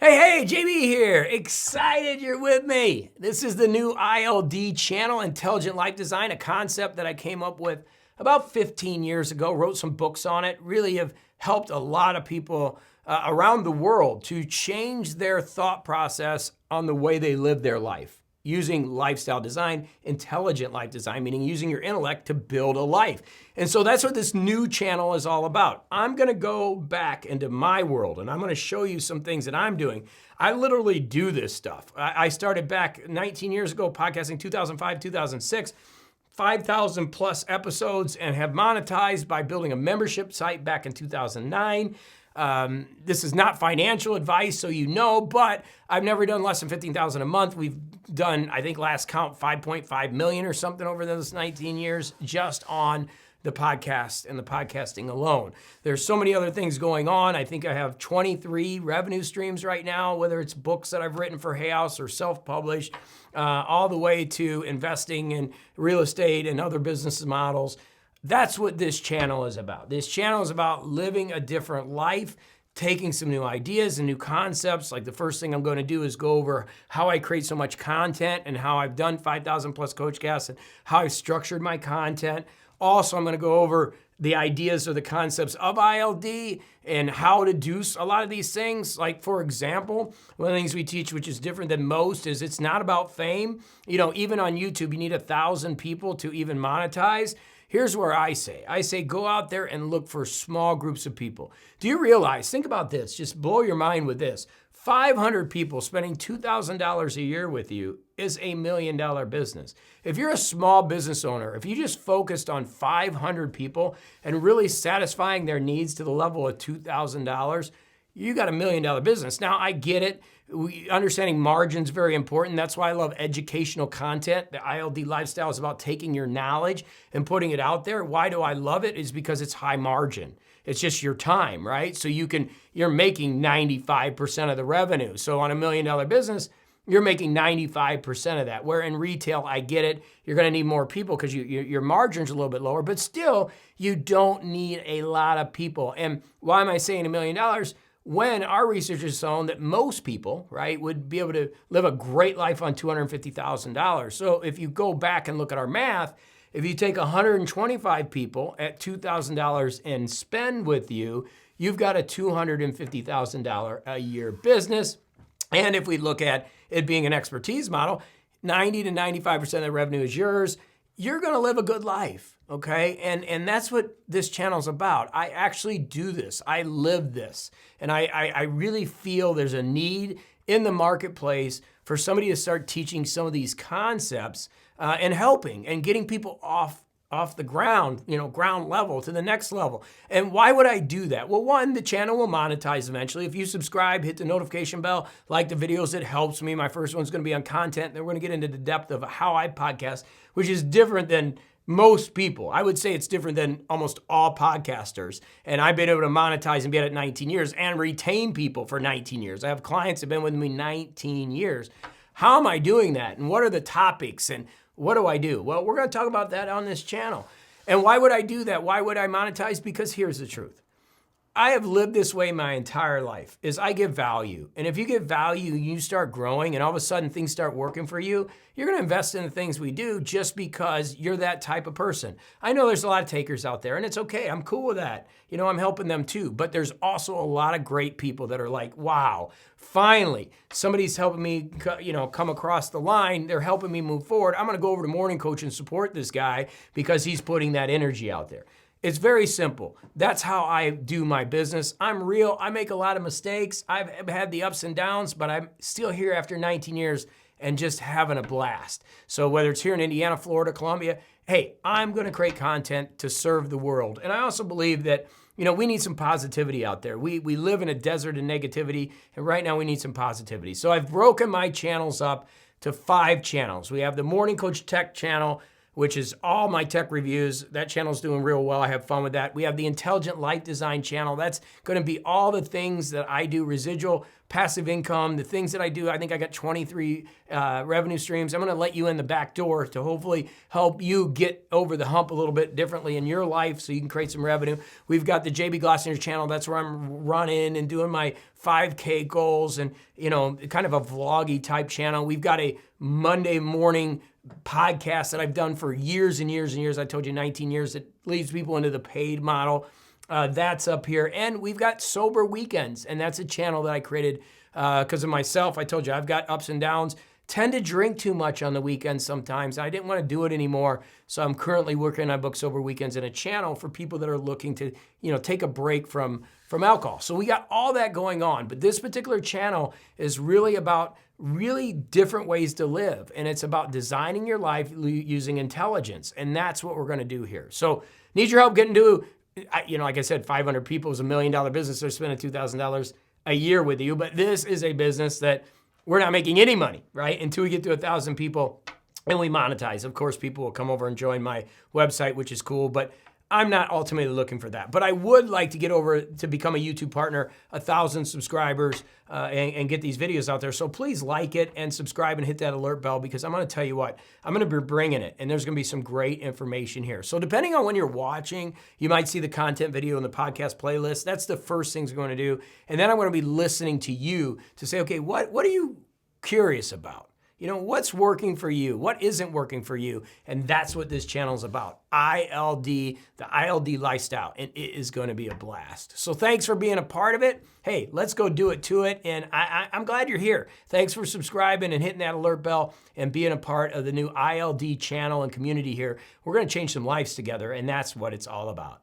Hey, JB here. Excited you're with me. This is the new ILD channel, Intelligent Life Design, a concept that I came up with about 15 years ago, wrote some books on it, really have helped a lot of people around the world to change their thought process on the way they live their life. Using lifestyle design, intelligent life design, meaning using your intellect to build a life. And so that's what this new channel is all about. I'm gonna go back into my world and I'm gonna show you some things that I'm doing. I literally do this stuff. I started back 19 years ago, podcasting 2005, 2006, 5,000 plus episodes, and have monetized by building a membership site back in 2009. This is not financial advice, so you know, but I've never done less than 15,000 a month. We've done, I think last count, 5.5 million or something over those 19 years just on the podcast and the podcasting alone. There's so many other things going on. I think I have 23 revenue streams right now, whether it's books that I've written for Hay House or self-published, all the way to investing in real estate and other business models. That's what this channel is about. This channel is about living a different life, taking some new ideas and new concepts. Like the first thing I'm going to do is go over how I create so much content and how I've done 5,000 plus coach casts and how I've structured my content. Also, I'm going to go over the ideas or the concepts of ILD and how to do a lot of these things. Like, for example, one of the things we teach, which is different than most, is it's not about fame. You know, even on YouTube, you need 1,000 people to even monetize. Here's where I say go out there and look for small groups of people. Do you realize, think about this, just blow your mind with this. 500 people spending $2,000 a year with you is $1 million business. If you're a small business owner, if you just focused on 500 people and really satisfying their needs to the level of $2,000, you got $1 million business. Now, I get it. Understanding margin's very important. That's why I love educational content. The ILD lifestyle is about taking your knowledge and putting it out there. Why do I love it? Is because it's high margin. It's just your time, right? So you're making 95% of the revenue. So on $1 million business, you're making 95% of that. Where in retail, I get it, you're gonna need more people because your margin's a little bit lower, but still, you don't need a lot of people. And why am I saying $1 million? When our research has shown that most people, right, would be able to live a great life on $250,000. So if you go back and look at our math, if you take 125 people at $2,000 and spend with you, you've got a $250,000 a year business. And if we look at it being an expertise model, 90 to 95% of the revenue is yours. You're gonna live a good life, okay? And that's what this channel's about. I actually do this, I live this. And I really feel there's a need in the marketplace for somebody to start teaching some of these concepts and helping and getting people off the ground, ground level to the next level. And why would I do that? Well, one, the channel will monetize eventually. If you subscribe, hit the notification bell, like the videos, it helps me. My first one's gonna be on content. Then we're gonna get into the depth of how I podcast, which is different than most people. I would say it's different than almost all podcasters. And I've been able to monetize and be at it 19 years and retain people for 19 years. I have clients that have been with me 19 years. How am I doing that? And what are the topics? And what do I do? Well, we're gonna talk about that on this channel. And why would I do that? Why would I monetize? Because here's the truth. I have lived this way my entire life, is I give value. And if you give value, you start growing and all of a sudden things start working for you, you're gonna invest in the things we do just because you're that type of person. I know there's a lot of takers out there and it's okay, I'm cool with that. I'm helping them too, but there's also a lot of great people that are like, wow, finally, somebody's helping me come across the line, they're helping me move forward. I'm gonna go over to Morning Coach and support this guy because he's putting that energy out there. It's very simple. That's how I do my business. I'm real, I make a lot of mistakes. I've had the ups and downs, but I'm still here after 19 years and just having a blast. So whether it's here in Indiana, Florida, Columbia, hey, I'm gonna create content to serve the world. And I also believe that we need some positivity out there. We live in a desert of negativity, and right now we need some positivity. So I've broken my channels up to 5 channels. We have the Morning Coach Tech channel, which is all my tech reviews. That channel's doing real well. I have fun with that. We have the Intelligent Life Design channel. That's gonna be all the things that I do, residual passive income, the things that I do. I think I got 23 revenue streams. I'm gonna let you in the back door to hopefully help you get over the hump a little bit differently in your life so you can create some revenue. We've got the JB Glossinger channel. That's where I'm running and doing my 5K goals and, kind of a vloggy type channel. We've got a Monday morning podcast that I've done for years and years and years. I told you 19 years. It leads people into the paid model. That's up here. And we've got Sober Weekends, and that's a channel that I created because of myself. I told you I've got ups and downs. Tend to drink too much on the weekends sometimes. I didn't want to do it anymore, so I'm currently working on Book Sober Weekends in a channel for people that are looking to, take a break from alcohol. So we got all that going on, but this particular channel is really about really different ways to live, and it's about designing your life using intelligence, and that's what we're going to do here. So need your help getting to, like I said, 500 people is $1 million business. They're spending $2,000 a year with you, but this is a business that we're not making any money, right? Until we get to 1,000 people and we monetize. Of course, people will come over and join my website, which is cool, but I'm not ultimately looking for that. But I would like to get over to become a YouTube partner, 1,000 subscribers, and get these videos out there. So please like it and subscribe and hit that alert bell, because I'm gonna tell you what, I'm gonna be bringing it, and there's gonna be some great information here. So depending on when you're watching, you might see the content video in the podcast playlist. That's the first things I'm gonna do. And then I'm gonna be listening to you to say, okay, what are you curious about? What's working for you? What isn't working for you? And that's what this channel is about. ILD, the ILD lifestyle, and it is going to be a blast. So thanks for being a part of it. Hey, let's go do it to it. And I'm glad you're here. Thanks for subscribing and hitting that alert bell and being a part of the new ILD channel and community here. We're going to change some lives together, and that's what it's all about.